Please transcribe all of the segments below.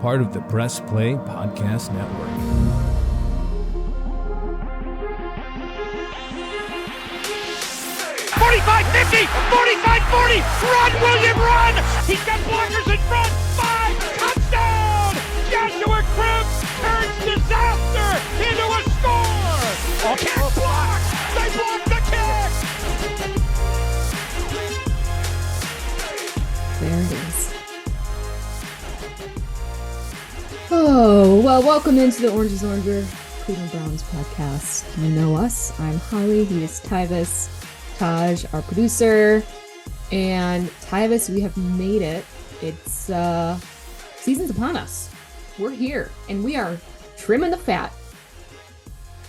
part of the Press Play Podcast Network. "45, 50, 45, 40, run, William, run! He's got blockers in front, 5, touchdown! Joshua Cribbs turns disaster into a score! Kick block! They blocked the kick! There it is. Oh, well, welcome into the Orange is Oranger Cleveland Browns podcast. You know us. I'm Holly. He is Tyvis. Taj, our producer. And Tyvis, we have made it. It's season's upon us. We're here, and we are trimming the fat.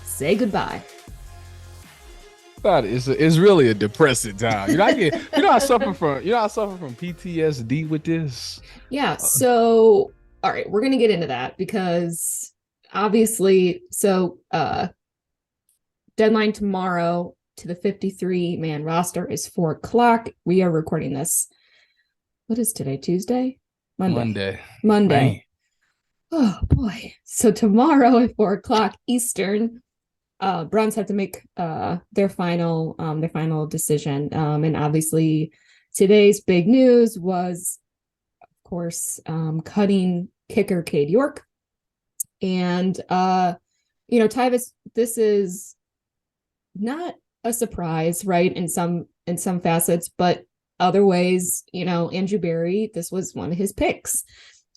Say goodbye. God, it's really a depressing time. I suffer from PTSD with this. Yeah. So, all right, we're gonna get into that because obviously, deadline tomorrow to the 53-man roster is 4:00. We are recording this. What is today? Tuesday? Monday. Man. Oh boy. So tomorrow at 4:00 Eastern, Browns have to make their final decision. And obviously today's big news was, of course, cutting kicker Cade York. And Tyvis, this is not a surprise, right? In some facets, but other ways, Andrew Berry, this was one of his picks.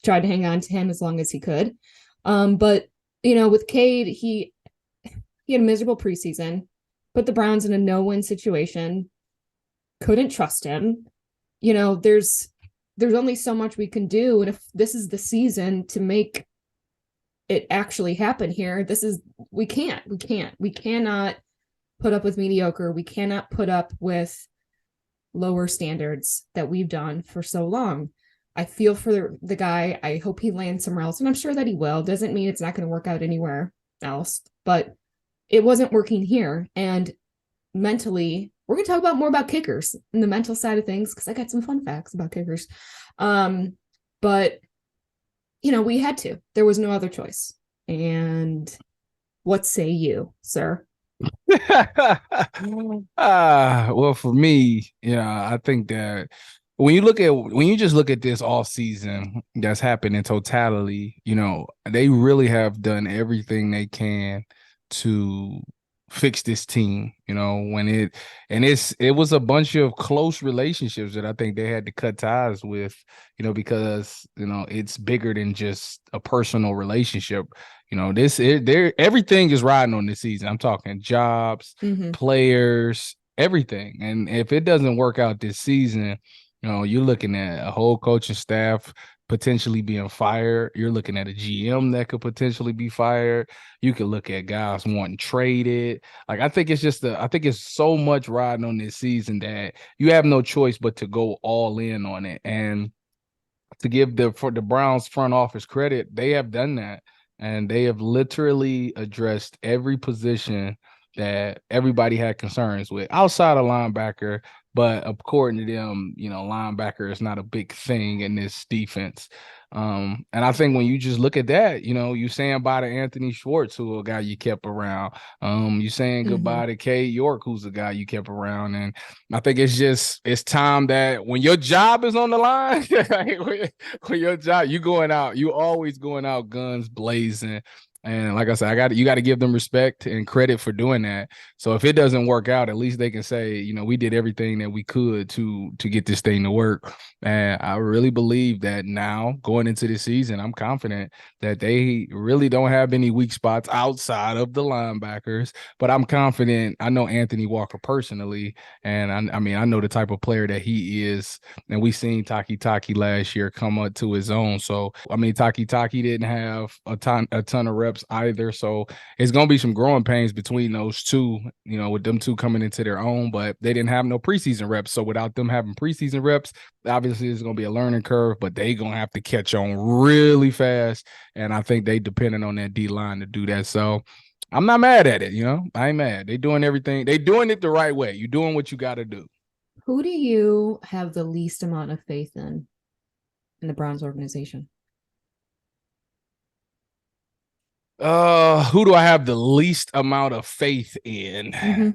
Tried to hang on to him as long as he could. But with Cade, he had a miserable preseason, put the Browns in a no-win situation, couldn't trust him. There's only so much we can do. And if this is the season to make it actually happen here, we cannot put up with mediocre. We cannot put up with lower standards that we've done for so long. I feel for the guy. I hope he lands somewhere else, and I'm sure that he will. Doesn't mean it's not going to work out anywhere else, but it wasn't working here. And mentally, we're going to talk more about kickers and the mental side of things, because I got some fun facts about kickers. But we had to. There was no other choice. And what say you, sir? Well, for me, I think that when you just look at this off season that's happened in totality, they really have done everything they can to fix this team. It was a bunch of close relationships that I think they had to cut ties with, because it's bigger than just a personal relationship. Everything is riding on this season. I'm talking jobs, players, everything. And if it doesn't work out this season, you're looking at a whole coaching staff potentially being fired. You're looking at a GM that could potentially be fired. You could look at guys wanting traded. Like, I think it's so much riding on this season that you have no choice but to go all in on it. And to give the Browns front office credit, they have done that. And they have literally addressed every position that everybody had concerns with outside of linebacker. But according to them, linebacker is not a big thing in this defense. And I think when you just look at that, you saying bye to Anthony Schwartz, who a guy you kept around. You saying goodbye to Cade York, who's a guy you kept around. And I think it's time that when your job is on the line, when your job, you always going out guns blazing. And like I said, you got to give them respect and credit for doing that. So if it doesn't work out, at least they can say, we did everything that we could to get this thing to work. And I really believe that now going into the season, I'm confident that they really don't have any weak spots outside of the linebackers. But I'm confident. I know Anthony Walker personally, and I know the type of player that he is. And we seen Taki last year come up to his own. So Taki didn't have a ton of reps either, so it's gonna be some growing pains between those two, with them two coming into their own. But they didn't have no preseason reps, so without them having preseason reps, obviously it's gonna be a learning curve, but they gonna have to catch on really fast, and I think they depending on that D-line to do that. So I'm not mad at it. I ain't mad. They doing everything, they doing it the right way. You doing what you got to do. Who do you have the least amount of faith in the Browns organization? Who do I have the least amount of faith in? Mm-hmm.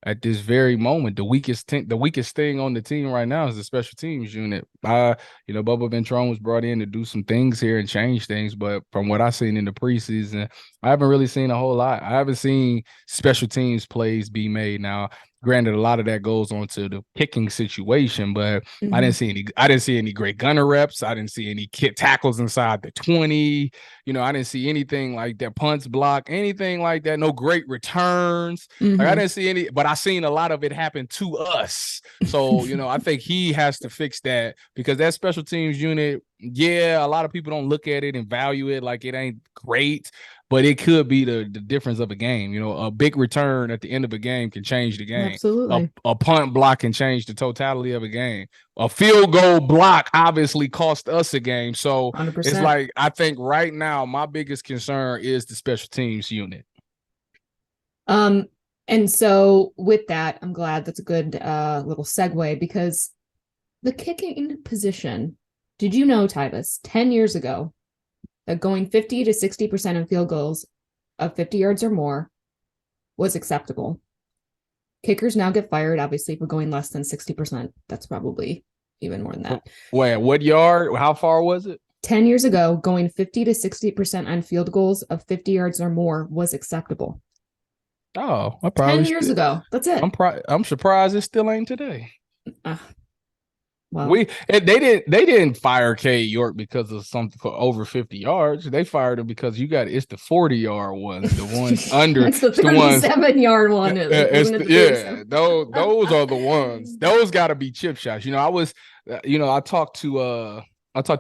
At this very moment, the weakest thing on the team right now is the special teams unit. Bubba Ventrone was brought in to do some things here and change things, but from what I've seen in the preseason, I haven't really seen a whole lot. I haven't seen special teams plays be made. Now, granted, a lot of that goes on to the kicking situation, but I didn't see any great gunner reps. I didn't see any tackles inside the 20. I didn't see anything like that, punts block, anything like that. No great returns. Like I didn't see any, but I seen a lot of it happen to us. So, I think he has to fix that, because that special teams unit, a lot of people don't look at it and value it like it ain't great, but it could be the difference of a game. A big return at the end of a game can change the game. Absolutely. A punt block can change the totality of a game. A field goal block obviously cost us a game. So 100%. It's like, I think right now my biggest concern is the special teams unit. And so with that, I'm glad that's a good little segue, because the kicking position, did you know, Tyvis, 10 years ago, that going 50 to 60% of field goals of 50 yards or more was acceptable? Kickers now get fired, obviously, for going less than 60%. That's probably even more than that. Wait, what yard? How far was it? 10 years ago, going 50 to 60% on field goals of 50 yards or more was acceptable. Oh, 10 years ago. That's it. I'm surprised it still ain't today. Well, they didn't fire Cade York because of something for over 50 yards. They fired him because it's the 40-yard ones, the ones under. it's the 37-yard one. Those are the ones. Those got to be chip shots. I talked to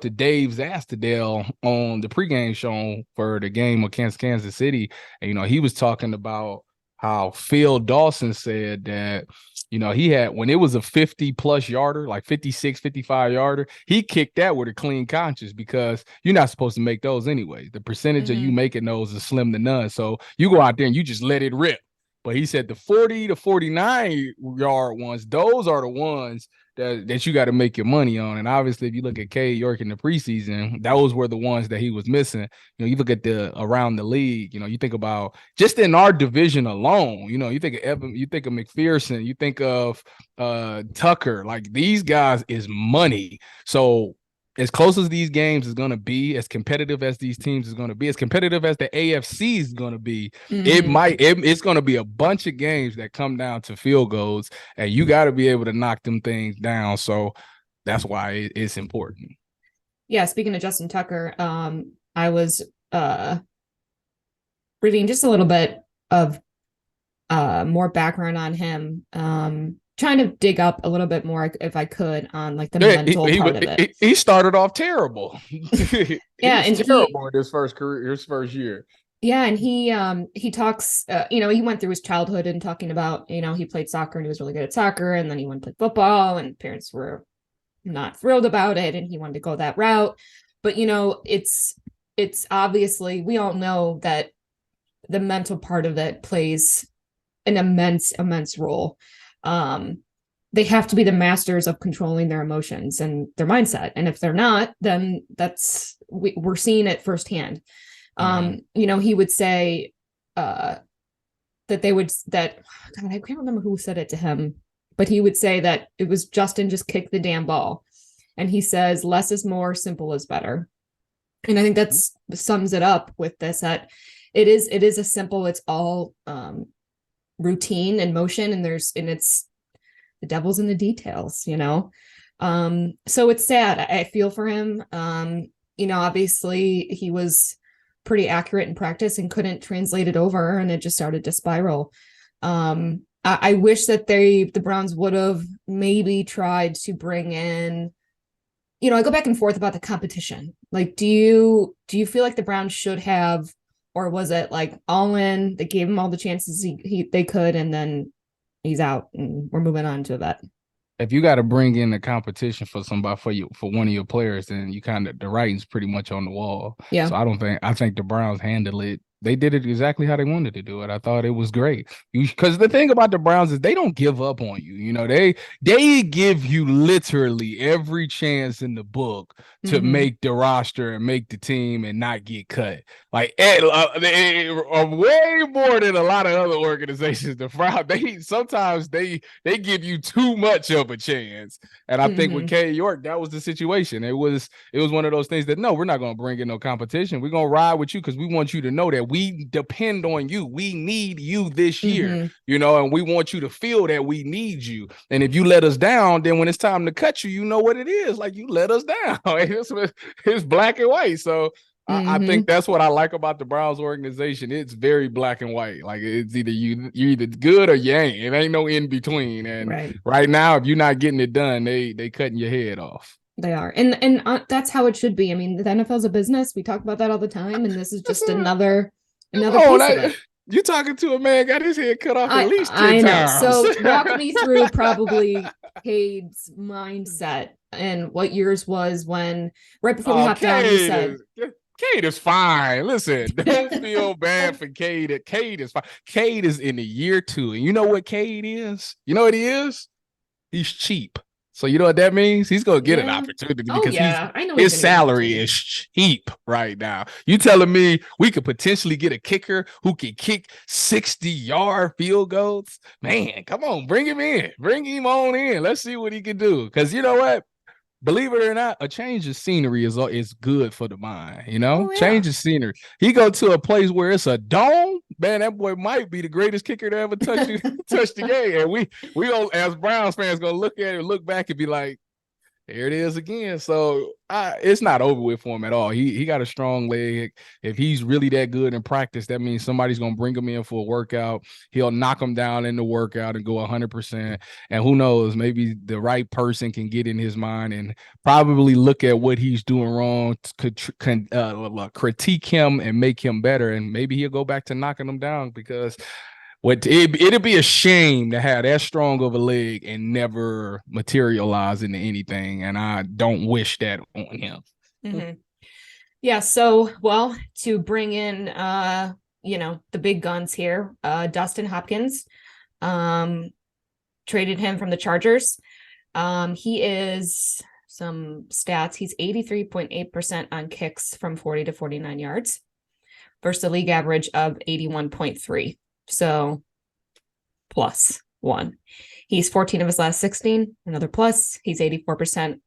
Dave Zastadale on the pregame show for the game against Kansas City, and he was talking about how Phil Dawson said that, he had, when it was a 50-plus yarder, like 56, 55-yarder, he kicked that with a clean conscience, because you're not supposed to make those anyway. The percentage of you making those is slim to none. So you go out there and you just let it rip. But he said the 40 to 49-yard ones, those are the ones that you got to make your money on. And obviously, if you look at Cade York in the preseason, those were the ones that he was missing. You look at the around the league, you think about just in our division alone, you think of Evan, you think of McPherson, you think of Tucker. Like, these guys is money. So as close as these games is going to be, as competitive as these teams is going to be, as competitive as the AFC is going to be, it's going to be a bunch of games that come down to field goals, and you got to be able to knock them things down. So that's why it's important. Yeah. Speaking of Justin Tucker, I was reading just a little bit of more background on him. Trying to dig up a little bit more, if I could, on like the mental part of it. He started off terrible. And terrible in his first year. Yeah, and he talks, he went through his childhood and talking about, he played soccer and he was really good at soccer, and then he went to football, and parents were not thrilled about it, and he wanted to go that route. But it's obviously, we all know that the mental part of it plays an immense role. They have to be the masters of controlling their emotions and their mindset. And if they're not, then we're seeing it firsthand. He would say, God, I can't remember who said it to him, but he would say that it was Justin, just kick the damn ball. And he says, less is more, simple is better. And I think that sums it up with this, that it is a simple, it's all, routine and motion, and it's the devil's in the details. So it's sad. I feel for him. Obviously he was pretty accurate in practice and couldn't translate it over, and it just started to spiral. I wish that the Browns would have maybe tried to bring in, I go back and forth about the competition. Like, do you feel like the Browns should have, or was it like all in? They gave him all the chances they could, and then he's out, and we're moving on to that. If you got to bring in the competition for somebody, for one of your players, then the writing's pretty much on the wall. Yeah. So I think the Browns handle it They did it exactly how they wanted to do it. I thought it was great. Because the thing about the Browns is they don't give up on you. You know, they give you literally every chance in the book to make the roster and make the team and not get cut. Like they are way more than a lot of other organizations. The Browns, sometimes they give you too much of a chance. And I think with Cade York, that was the situation. It was one of those things that no, we're not going to bring in no competition. We're going to ride with you because we want you to know that we depend on you. We need you this year, you know, and we want you to feel that we need you. And if you let us down, then when it's time to cut you, you know what it is. Like, you let us down. It's black and white. So I think that's what I like about the Browns organization. It's very black and white. Like, it's either you're either good or you ain't. It ain't no in between. And right now, if you're not getting it done, they cutting your head off. They are. And that's how it should be. I mean, the NFL's a business. We talk about that all the time. And this is just another piece of it. You talking to a man got his head cut off at least 10 times. So walk me through probably Cade's mindset and what yours was when right before we hopped on, you said Cade is fine. Listen, don't feel bad for Cade. Cade is fine. Cade is in the year 2. And you know what Cade is? You know what he is? He's cheap. So you know what that means? He's going to get an opportunity because his salary is cheap right now. You telling me we could potentially get a kicker who can kick 60-yard field goals? Man, come on, bring him in. Bring him on in. Let's see what he can do. Because you know what? Believe it or not, a change of scenery is good for the mind, you know? Change of scenery. He go to a place where it's a dome, man, that boy might be the greatest kicker to ever touch the game. And we as Browns fans gonna look at it, look back and be like, there it is again. So it's not over with for him at all. He got a strong leg. If he's really that good in practice, that means somebody's going to bring him in for a workout. He'll knock him down in the workout and go 100%. And who knows, maybe the right person can get in his mind and probably look at what he's doing wrong, critique him and make him better. And maybe he'll go back to knocking him down because it'd be a shame to have that strong of a leg and never materialize into anything. And I don't wish that on him. Yeah. So, well, to bring in, the big guns here, Dustin Hopkins, traded him from the Chargers. He is some stats. He's 83.8% on kicks from 40 to 49 yards versus the league average of 81.3. So +1. He's 14 of his last 16, another plus. He's 84%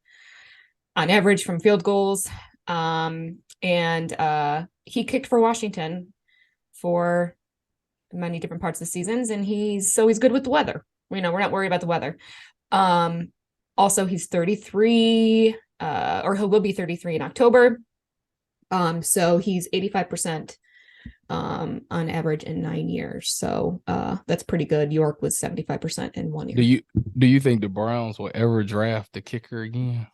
on average from field goals. And he kicked for Washington for many different parts of the seasons. And he's good with the weather. We're not worried about the weather. Also, he's 33, or he will be 33 in October. So he's 85%. On average in 9 years. So that's pretty good. York was 75% in 1 year. Do you think the Browns will ever draft the kicker again?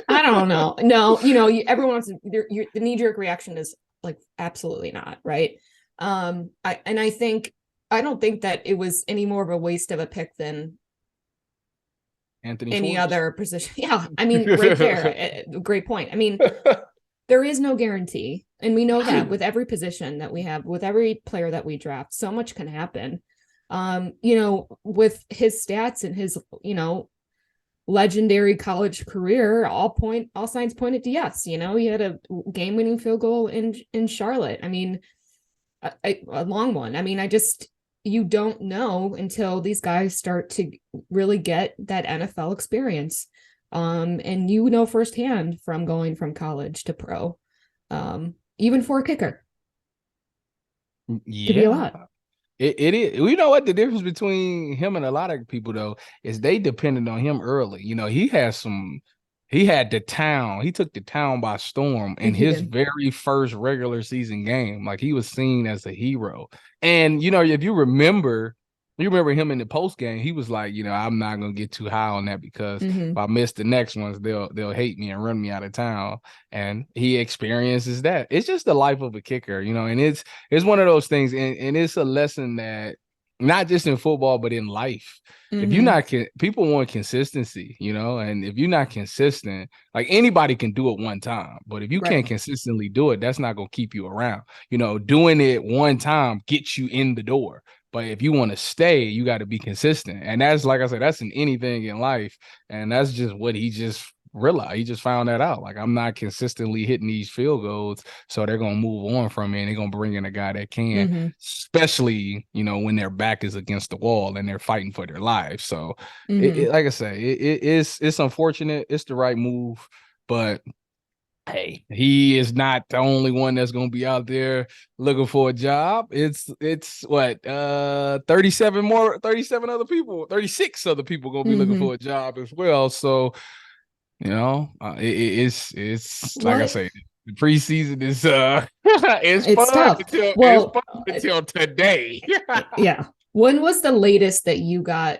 I don't know. No, everyone wants the knee-jerk reaction is like absolutely not, right? I don't think that it was any more of a waste of a pick than any other position. Yeah, I mean, right there, great point. I mean, there is no guarantee, and we know that with every position that we have, with every player that we draft, so much can happen. With his stats and his, legendary college career, all signs pointed to yes. He had a game-winning field goal in Charlotte. I mean, a long one. I mean, you don't know until these guys start to really get that NFL experience. And firsthand from going from college to pro, even for a kicker. Yeah. Could be a lot. It is. You know what the difference between him and a lot of people though is they depended on him early. He had the town. He took the town by storm in his very first regular season game. Like, he was seen as a hero. And, if you remember him in the post game, he was like, I'm not going to get too high on that because if I miss the next ones, they'll hate me and run me out of town. And he experiences that. It's just the life of a kicker, and it's one of those things. And it's a lesson that not just in football, but in life. If you're not, people want consistency, and if you're not consistent, like anybody can do it one time, but if you can't consistently do it, that's not going to keep you around. Doing it one time gets you in the door. But if you want to stay, you got to be consistent. And that's, like I said, that's in anything in life. And that's just what he just realized. He just found that out. Like, I'm not consistently hitting these field goals, so they're going to move on from me, and they're going to bring in a guy that can, especially, when their back is against the wall and they're fighting for their lives. So, like I say, it's unfortunate. It's the right move, but hey, he is not the only one that's going to be out there looking for a job. It's what 37 other people, 36 other people going to be looking for a job as well. So, it's like I say, the preseason is it's fun until today. Yeah. When was the latest that you got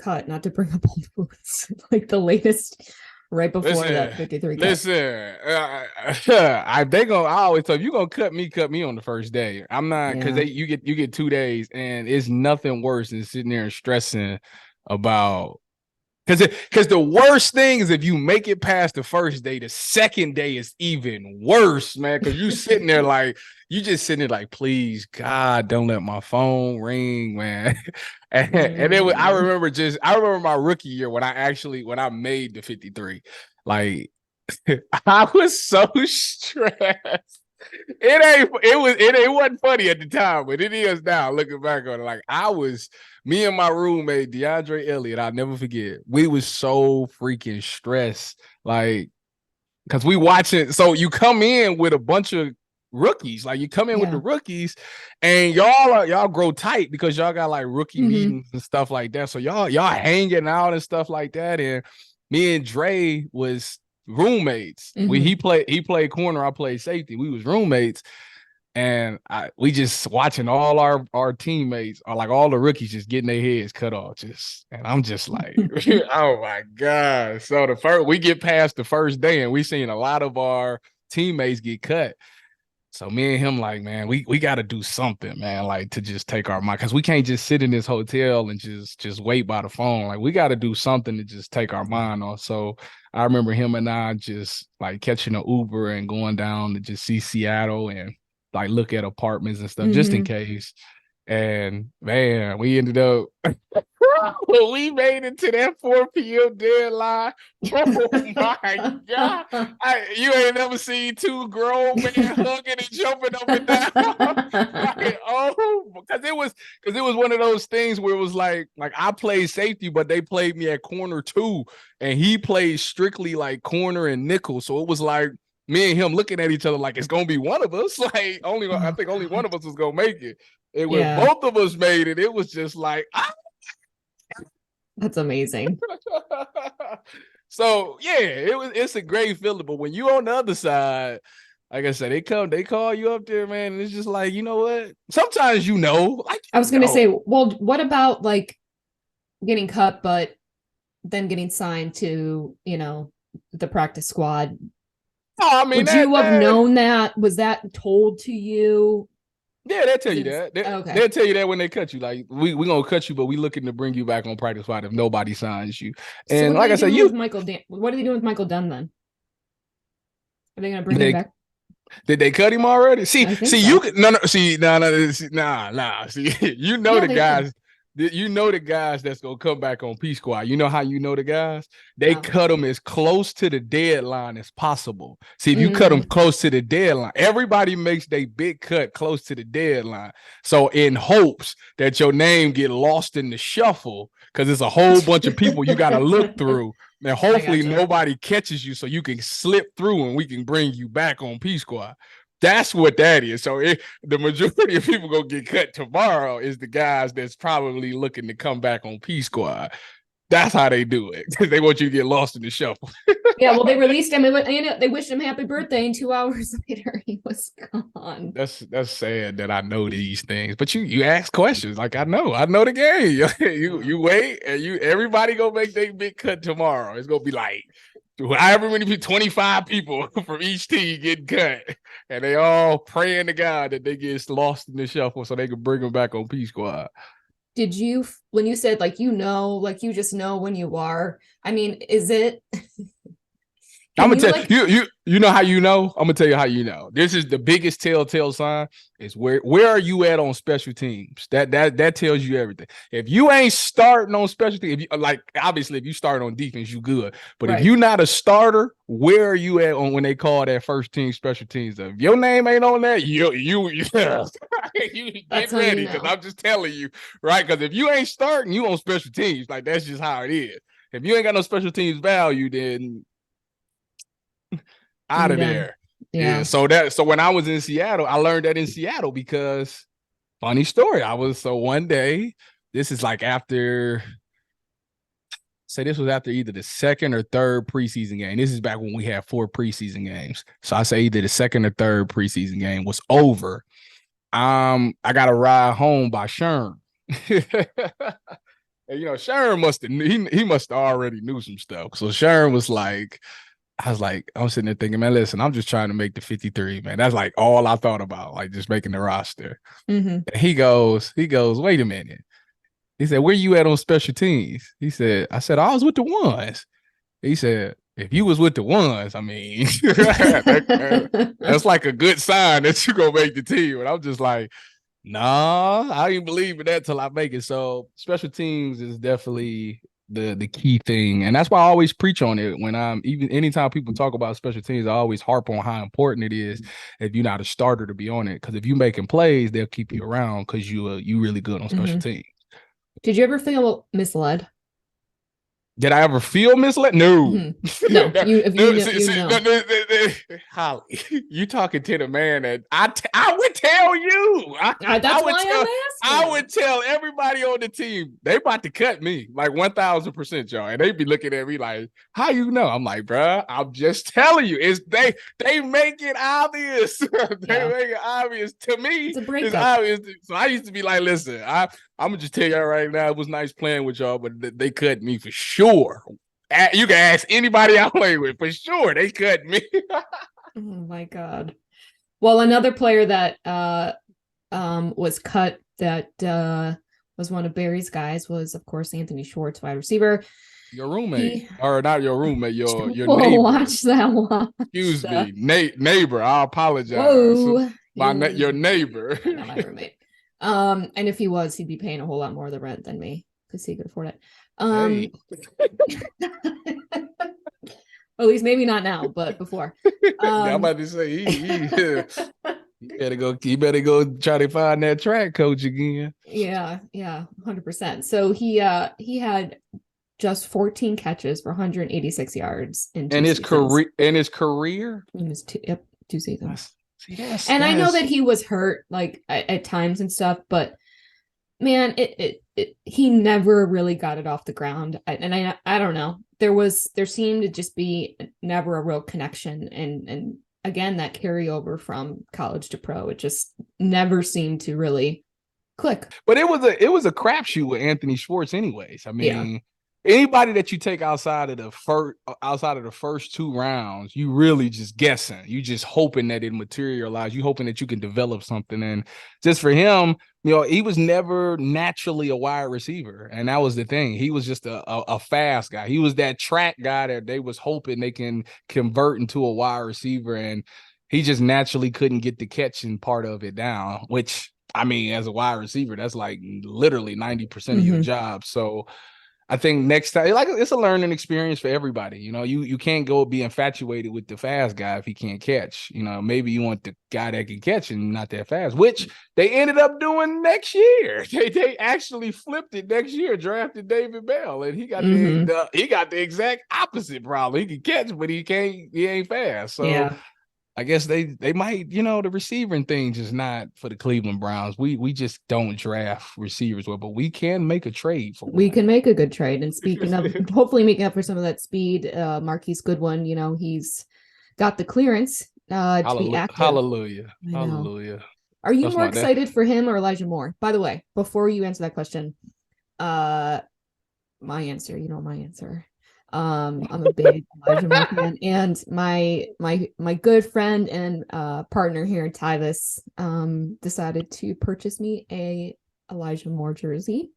cut? Not to bring up old wounds, like the latest right before that 53 cut. Listen, I always tell you, you're gonna cut me on the first day. I'm not, because you get 2 days, and it's nothing worse than sitting there and stressing about. Because the worst thing is if you make it past the first day, the second day is even worse, man. Because you sitting there like, you just sitting there like, please, God, don't let my phone ring, man. and then I remember my rookie year when I made the 53. Like, I was so stressed. It wasn't funny at the time, but it is now looking back on it. Like, me and my roommate, DeAndre Elliott, I'll never forget. We was so freaking stressed. Like, because we watching, so you come in with a bunch of rookies. Like, you come in with the rookies, and y'all grow tight because y'all got like rookie meetings and stuff like that. So y'all hanging out and stuff like that. And me and Dre was roommates. He played corner, I played safety. We was roommates, and we just watching all our teammates, or like all the rookies, just getting their heads cut off. And I'm just like, oh my God. So we get past the first day, and we seen a lot of our teammates get cut. So me and him, like, man, we got to do something, man, like, to just take our mind, because we can't just sit in this hotel and just wait by the phone. Like, we got to do something to just take our mind off. So I remember him and I just like catching an Uber and going down to just see Seattle and like look at apartments and stuff just in case. And man, we ended up we made it to that 4 p.m. deadline. Oh my God. You ain't never seen two grown men hugging and jumping up and down. Because it was one of those things where it was like I played safety, but they played me at corner too. And he played strictly like corner and nickel. So it was like me and him looking at each other like it's gonna be one of us. Like I think only one of us was gonna make it. And when both of us made it, it was just like, That's amazing. So yeah, it's a great feeling. But when you on the other side, like I said, they call you up there, man, and it's just like, you know what? Sometimes like I was gonna say, well, what about like getting cut, but then getting signed to, the practice squad? Oh, I mean, would you have known that? Was that told to you? Yeah, they'll tell you that. They'll tell you that when they cut you. Like, we gonna cut you, but we looking to bring you back on practice squad if nobody signs you. And so like I said, what are they doing with Michael Dunn then? Are they gonna bring him back? Did they cut him already? See, you so. no. See, nah. See, the guys. You know the guys that's gonna come back on P Squad. You know how you know the guys? They cut them as close to the deadline as possible. See, if you cut them close to the deadline, everybody makes their big cut close to the deadline. So in hopes that your name get lost in the shuffle, because it's a whole bunch of people you got to look through. And hopefully nobody catches you so you can slip through and we can bring you back on P Squad. That's what that is. So the majority of people gonna get cut tomorrow is the guys that's probably looking to come back on P Squad. That's how they do it, because they want you to get lost in the shuffle. Yeah, well, they released him, and they wished him happy birthday, and 2 hours later he was gone. That's sad that I know these things, but you ask questions. Like, I know the game. You wait, and everybody gonna make their big cut tomorrow. It's gonna be like however many people, 25 people from each team getting cut, and they all praying to God that they get lost in the shuffle so they can bring them back on P Squad. Did you, when you said like, you just know when you are, I mean, is it? I'm gonna tell you know how you know. I'm gonna tell you how you know. This is the biggest telltale sign. Is where are you at on special teams? That tells you everything. If you ain't starting on special teams, if you, like obviously if you start on defense, you good. But if you're not a starter, where are you at on when they call that first team special teams? If your name ain't on that, you get ready because I'm just telling you, right? Because if you ain't starting, you on special teams. Like that's just how it is. If you ain't got no special teams value, then out of there. Yeah. So when I was in Seattle, I learned that in Seattle because funny story. One day, this is like after this was after either the second or third preseason game. This is back when we had 4 preseason games. So I say either the second or third preseason game was over. I got a ride home by Sherm. And Sherm must have already knew some stuff. So Sherm was like, I'm sitting there thinking, man, listen, I'm just trying to make the 53, man. That's like all I thought about, like just making the roster. Mm-hmm. And he goes, wait a minute. He said, where you at on special teams? I said, I was with the ones. He said, if you was with the ones, I mean, that's like a good sign that you're going to make the team. And I'm just like, nah, I ain't believe in that till I make it. So special teams is definitely the key thing, and that's why I always preach on it when anytime people talk about special teams, I always harp on how important it is if you're not a starter to be on it, because if you're making plays, they'll keep you around because you really good on special teams. Did you ever feel misled? Did I ever feel misled? No. Mm-hmm. No. Holly, you talking to the man that I would tell you. I would tell everybody on the team they about to cut me like 1,000%, y'all, and they be looking at me like, "How you know?" I'm like, "Bruh, I'm just telling you. It's they make it obvious. Make it obvious to me. It's obvious." So I used to be like, "Listen, I'm gonna just tell y'all right now, it was nice playing with y'all, but they cut me for sure. You can ask anybody I play with for sure. They cut me." Oh my God. Well, another player that was cut that was one of Barry's guys was, of course, Anthony Schwartz, wide receiver. Your roommate, or not your roommate, your neighbor. Watch that one. Excuse me, neighbor. I apologize. Whoa. Your neighbor. Not my roommate. And if he was, he'd be paying a whole lot more of the rent than me because he could afford it. Hey. At least maybe not now, but before. I'm about to say he better go try to find that track coach again. Yeah, 100%. So he had just 14 catches for 186 yards in his career. In his career, in his 2 seasons. And I know that he was hurt like at times and stuff, but man, he never really got it off the ground. I don't know. There seemed to just be never a real connection. And again, that carryover from college to pro, it just never seemed to really click. But it was a crapshoot with Anthony Schwartz anyways. I mean, anybody that you take outside of the first 2 rounds, you really just guessing. You just hoping that it materializes. You hoping that you can develop something. And just for him, he was never naturally a wide receiver. And that was the thing. He was just a fast guy. He was that track guy that they was hoping they can convert into a wide receiver. And he just naturally couldn't get the catching part of it down, which, I mean, as a wide receiver, that's like literally 90% of your job. So I think next time, like, it's a learning experience for everybody. You can't go be infatuated with the fast guy if he can't catch. Maybe you want the guy that can catch and not that fast, which they ended up doing next year. They actually flipped it next year, drafted David Bell, and he got the exact opposite problem. He can catch, but he ain't fast. So I guess they might, the receiving thing just not for the Cleveland Browns. We just don't draft receivers well, but we can make a trade for one. We can make a good trade. And speaking of hopefully making up for some of that speed, Marquise Goodwin, he's got the clearance to be active. Hallelujah. Are you more excited for him or Elijah Moore? By the way, before you answer that question, my answer, my answer. I'm a big Elijah Moore fan, and my good friend and partner here, Tyvis, decided to purchase me a Elijah Moore jersey.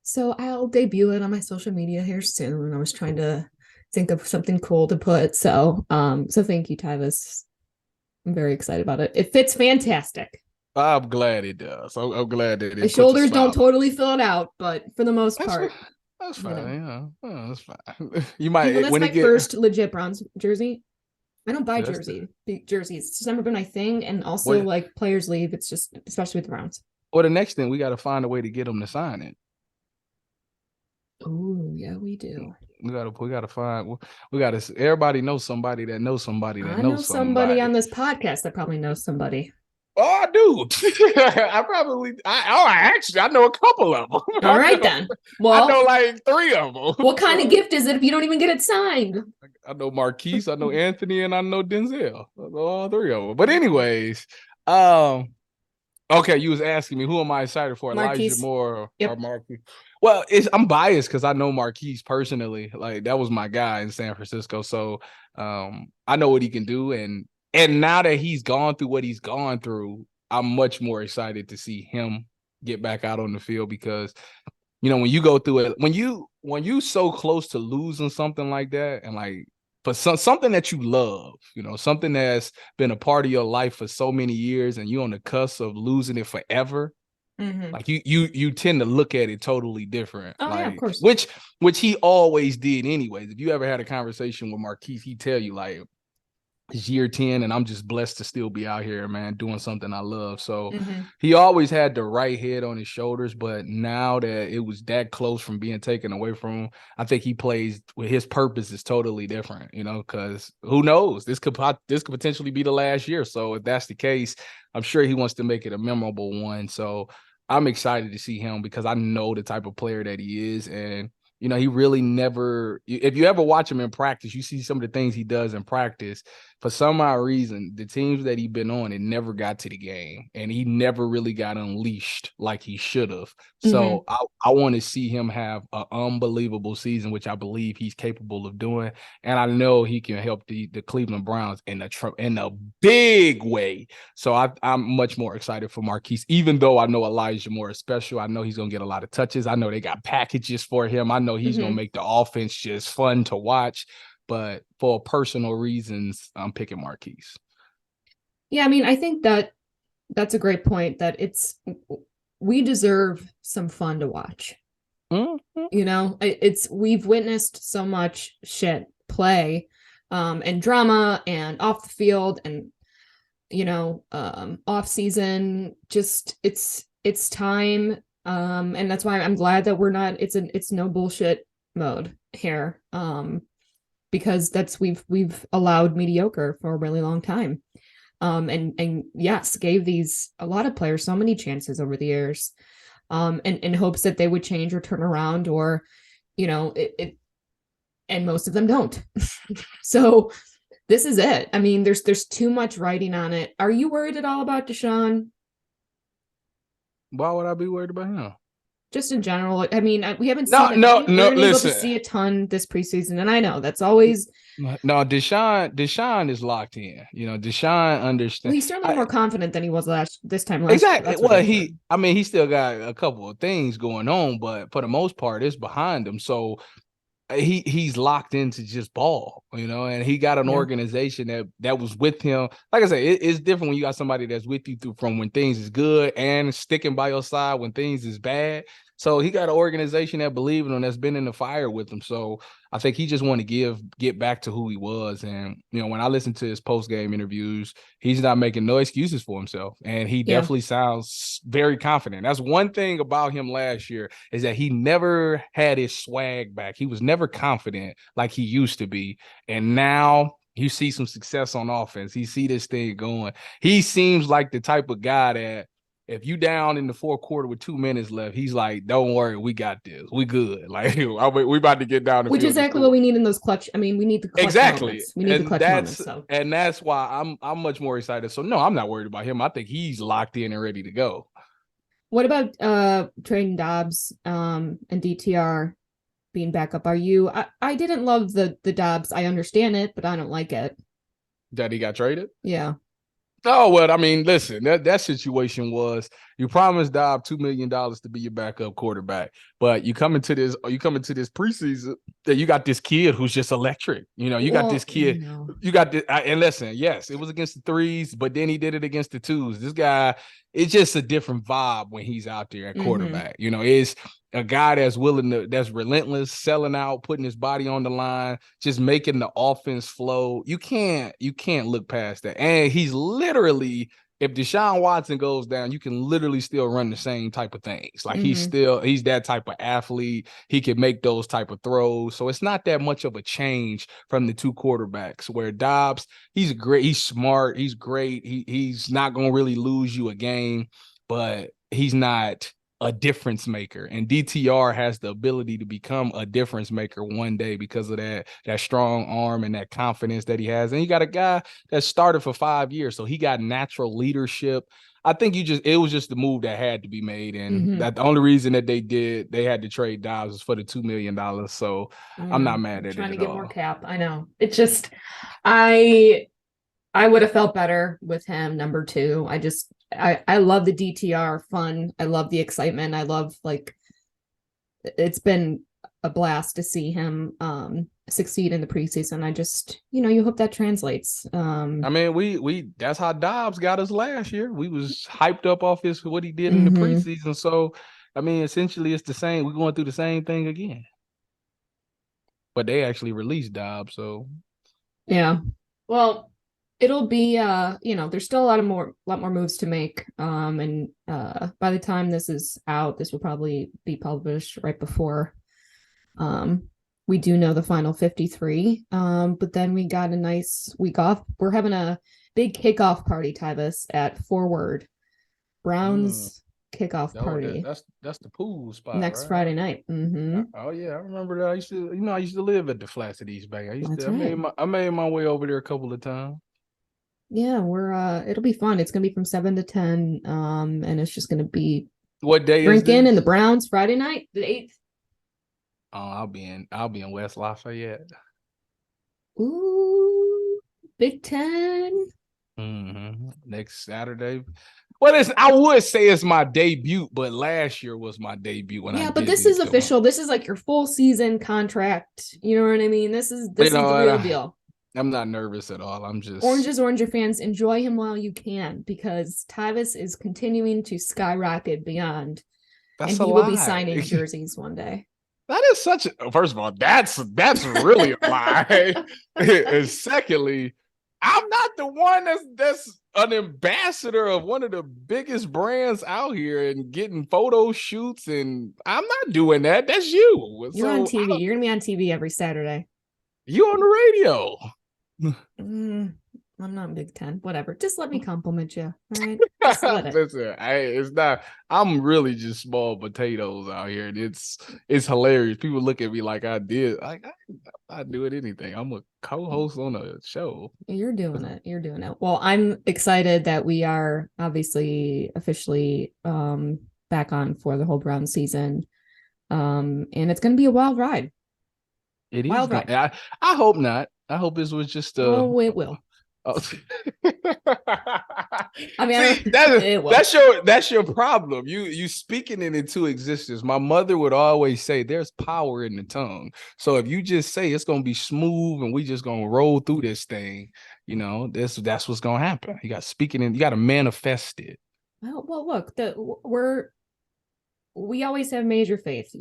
So I'll debut it on my social media here soon. I was trying to think of something cool to put. So thank you, Tyvis. I'm very excited about it. It fits fantastic. I'm glad it does. I'm glad that it The shoulders don't totally fill it out, but for the most part, that's fine. Yeah, that's fine. That's my first legit Browns jersey. I don't buy jerseys. It's just never been my thing, and also like players leave. It's just, especially with the Browns. Well, the next thing we got to find a way to get them to sign it. Oh yeah, we do. We gotta find. We gotta. Everybody knows somebody that knows somebody that knows somebody on this podcast that probably knows somebody. Oh, I do. I know a couple of them. All right, then. Well, I know like 3 of them. What kind of gift is it if you don't even get it signed? I know Marquise, I know Anthony, and I know Denzel. I know all 3 of them. But anyways, okay, you was asking me who am I excited for, Marquise. Elijah Moore or Marquise? Well, I'm biased because I know Marquise personally. Like that was my guy in San Francisco, so I know what he can do, and now that he's gone through what he's gone through, I'm much more excited to see him get back out on the field because, when you go through it, when you so close to losing something like that, and like for something that you love, something that's been a part of your life for so many years, and you're on the cusp of losing it forever, like you tend to look at it totally different. Oh, yeah, of course. Which he always did anyways. If you ever had a conversation with Marquise, he'd tell you like, it's year 10 and I'm just blessed to still be out here, man, doing something I love. So he always had the right head on his shoulders, but now that it was that close from being taken away from him, I think he plays with his purpose is totally different, because who knows? This could potentially be the last year. So if that's the case, I'm sure he wants to make it a memorable one. So I'm excited to see him because I know the type of player that he is. And he really never, if you ever watch him in practice, you see some of the things he does in practice. For some odd reason, the teams that he's been on, it never got to the game. And he never really got unleashed like he should have. So I want to see him have an unbelievable season, which I believe he's capable of doing. And I know he can help the Cleveland Browns in a big way. So I'm much more excited for Marquise, even though I know Elijah Moore is special. I know he's going to get a lot of touches. I know they got packages for him. I know he's going to make the offense just fun to watch. But for personal reasons, I'm picking Marquise. Yeah, I mean, I think that's a great point, that we deserve some fun to watch. We've witnessed so much shit play and drama and off the field and, off season. Just it's time. And that's why I'm glad that we're not, it's no bullshit mode here. Because we've allowed mediocre for a really long time. And yes, gave a lot of players so many chances over the years, in hopes that they would change or turn around, or, and most of them don't. So this is it. I mean, there's too much writing on it. Are you worried at all about Deshaun? Why would I be worried about him? Just in general, I mean, we haven't seen able to see a ton this preseason, and I know that's always no. Deshaun is locked in. Deshaun understands. Well, he's certainly more confident than he was this time last exactly. Year. Well, he still got a couple of things going on, but for the most part, it's behind him. So he's locked into just ball, and he got an organization that was with him. Like I said, it's different when you got somebody that's with you from when things is good and sticking by your side when things is bad. So he got an organization that believe in him, that's been in the fire with him. So I think he just want to get back to who he was. And, when I listen to his post-game interviews, he's not making no excuses for himself. And he definitely sounds very confident. That's one thing about him last year, is that he never had his swag back. He was never confident like he used to be. And now you see some success on offense. He see this thing going. He seems like the type of guy that, if you down in the fourth quarter with 2 minutes left, he's like, "Don't worry, we got this. We good. Like we about to get down." Which is exactly what we need in those clutch. I mean, we need the clutch moments. We need the clutch moments. So. And that's why I'm much more excited. So no, I'm not worried about him. I think he's locked in and ready to go. What about trading Dobbs and DTR being backup. Are you? I didn't love the Dobbs. I understand it, but I don't like it. That he got traded? Yeah. Oh, well, I mean, listen, that situation was you promised Dobbs $2 million to be your backup quarterback, but you come into this preseason that you got this kid who's just electric. You got this kid, you got this, and listen, yes, it was against the threes, but then he did it against the twos. This guy, it's just a different vibe when he's out there at quarterback. It's a guy that's relentless, selling out, putting his body on the line, just making the offense flow. You can't look past that. And he's literally, if Deshaun Watson goes down, you can literally still run the same type of things. Like he's that type of athlete. He can make those type of throws. So it's not that much of a change from the two quarterbacks. Where Dobbs, he's great, he's smart, he's great. He's not gonna really lose you a game, but he's not a difference maker, and DTR has the ability to become a difference maker one day because of that strong arm and that confidence that he has. And you got a guy that started for 5 years, so he got natural leadership. I think it was just the move that had to be made, and that the only reason that they had to trade Dobbs was for the $2 million. So I'm not mad at it. Trying to get more cap. I know. It just I would have felt better with him number 2. I love the DTR fun. I love the excitement. I love, like, it's been a blast to see him succeed in the preseason. I just, you hope that translates. I mean, we that's how Dobbs got us last year. We was hyped up off what he did in the preseason. So, I mean, essentially it's the same. We're going through the same thing again. But they actually released Dobbs, so yeah. Well, it'll be there's still a lot more moves to make. And by the time this is out, this will probably be published right before we do know the final 53. But then we got a nice week off. We're having a big kickoff party, Tyvis, at Forward Browns kickoff party. That's the pool spot next right? Friday night. Oh yeah, I remember that. I used to live at the Flats at East Bay. I made my way over there a couple of times. Yeah, we're it'll be fun. It's gonna be from 7 to 10. And it's just gonna be what day drinking is this? in the Browns Friday night, the 8th. Oh, I'll be in West Lafayette. Ooh, Big Ten. Next Saturday. Well, I would say it's my debut, but last year was my debut when but this is official. This is like your full season contract. You know what I mean? This is the real deal. I'm not nervous at all. I'm just Oranger fans, enjoy him while you can, because Tyvis is continuing to skyrocket beyond. That's and he will be signing jerseys one day. That is first of all, that's really a lie. And secondly, I'm not the one that's an ambassador of one of the biggest brands out here and getting photo shoots, and I'm not doing that. That's you. You're on TV. You're gonna be on TV every Saturday. You on the radio. I'm not Big Ten. Whatever. Just let me compliment you. All right. Just let it. Listen, it's not. I'm really just small potatoes out here, and it's hilarious. People look at me like I'm not doing anything. I'm a co-host on a show. You're doing it. Well, I'm excited that we are obviously officially back on for the whole Brown season. And it's going to be a wild ride. It is. Wild ride. I hope not. I hope this was just it will. Oh. I mean, see, that's your problem. You speaking it into existence. My mother would always say there's power in the tongue. So if you just say it's gonna be smooth and we just gonna roll through this thing, that's what's gonna happen. You got you got to manifest it. Well, look, we always have major faith.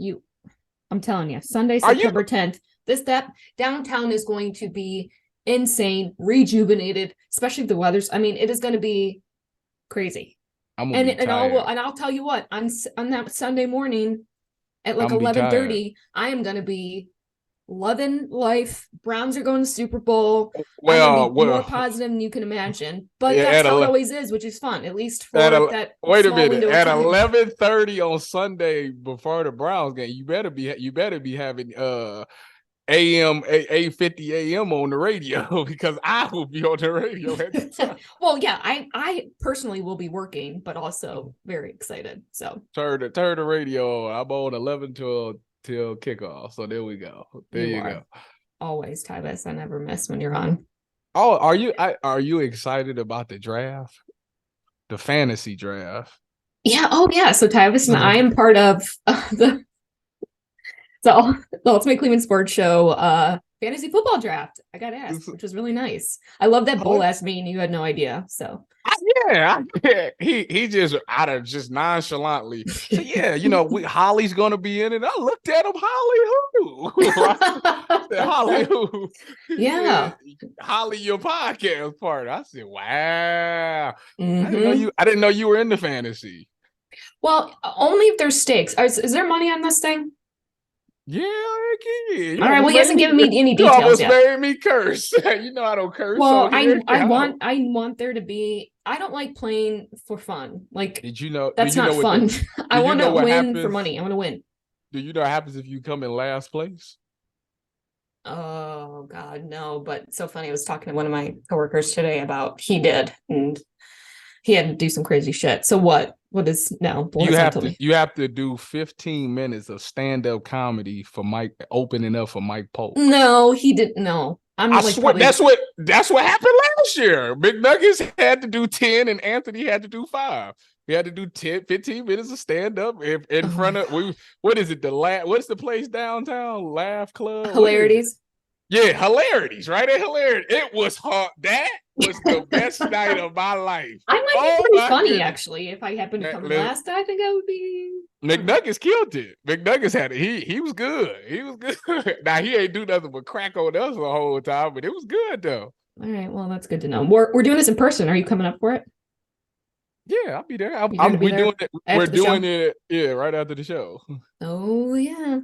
I'm telling you, Sunday, September 10th. That downtown is going to be insane, rejuvenated, especially if the weather's. I mean, it is going to be crazy. I'll tell you what, on that Sunday morning at like 11:30, I am going to be loving life. Browns are going to Super Bowl. More positive than you can imagine. But that's how it always is, which is fun. At least for that. Wait a minute. At 11:30 on Sunday before the Browns game, you better be having AM 8:50 AM on the radio, because I will be on the radio at the time. Well, yeah, I personally will be working, but also very excited. So turn the radio on. I'm on 11 to till kickoff. So there we go. There you go. Always, Tyvis. I never miss when you're on. Oh, are you excited about the draft? The fantasy draft? Yeah. Oh, yeah. So Tyvis and I am part of the Ultimate Cleveland Sports Show fantasy football draft. I got asked, which was really nice. I love that Bull asked me and you had no idea. So he just out of just nonchalantly. So yeah, Holly's gonna be in it. I looked at him, Holly who? Holly who? Yeah. Holly, your podcast partner. I said, wow. Mm-hmm. I didn't know you were into fantasy. Well, only if there's stakes. Is there money on this thing? Yeah, all right. Well, he hasn't given me any details yet. You almost yet. made me curse. I don't curse. Well, I want there to be. I don't like playing for fun. Like, did you know that's not fun? I want to win for money. I want to win. Do you know what happens if you come in last place? Oh God, no! But it's so funny. I was talking to one of my coworkers today about he did, and he had to do some crazy shit. So what? What is no? You have to do 15 minutes of stand-up comedy for Mike, opening up for Mike Polk. No, he didn't. No, I swear that's what happened last year. McNuggets had to do 10 and Anthony had to do 5. We had to do 15 minutes of stand-up in front of what is it? What's the place downtown? Laugh Club? Hilarities. Yeah, Hilarities, right? At Hilarities. It was hard. That was the best night of my life. I might be pretty funny, actually. If I happen to come last, I think I would be. McNuggets killed it. McNuggets had it. He was good. He was good. Now, he ain't do nothing but crack on us the whole time, but it was good, though. All right. Well, that's good to know. We're doing this in person. Are you coming up for it? Yeah, I'll be there. Doing it. We're doing it. Yeah, right after the show. Oh, yeah.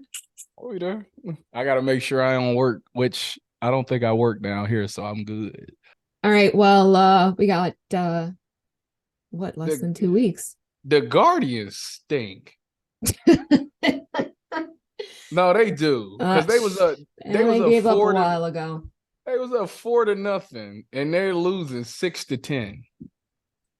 Oh, you there? I got to make sure I don't work, which I don't think I work down here, so I'm good. All right. Well, we got less than 2 weeks. The Guardians stink. No, they do, because they was gave up a while ago. They was up 4-0, and they're losing 6-10.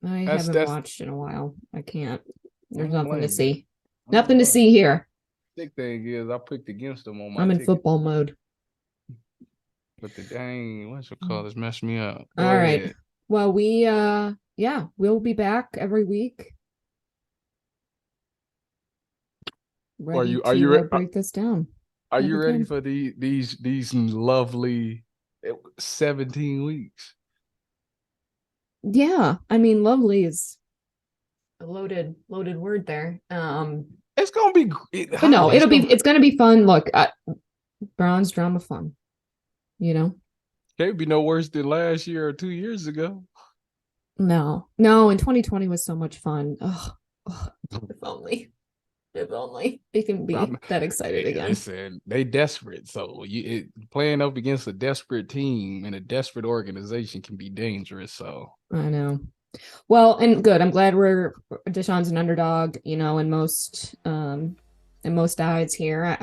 I haven't watched in a while. I can't. There's nothing to see. Nothing to see here. Big thing is I picked against them on my. I'm in football mode. But the dang, what's it called? It's messed me up. All right. Well, we'll be back every week. Are you break this down? Are you ready for these lovely 17 weeks? Yeah, I mean, lovely is a loaded word there. It's gonna be. It's gonna be fun. Look, Browns drama fun. Can't be no worse than last year or 2 years ago. No, and 2020 was so much fun. Oh, if only they can be that excited again. Listen, they desperate. So playing up against a desperate team and a desperate organization can be dangerous. So I know. Well, and good. I'm glad Deshaun's an underdog. In most odds here,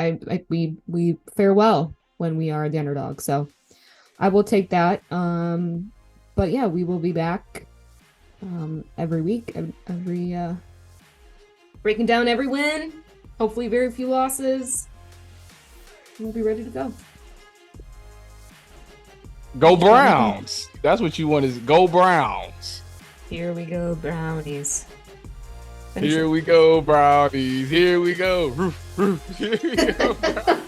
we fare well when we are the underdog. So I will take that. But yeah, we will be back every week, breaking down every win. Hopefully very few losses. We'll be ready to go. Go Browns. That's what you want, is go Browns. Here we go, Brownies. Here we go, Brownies. Here we go. Here we go.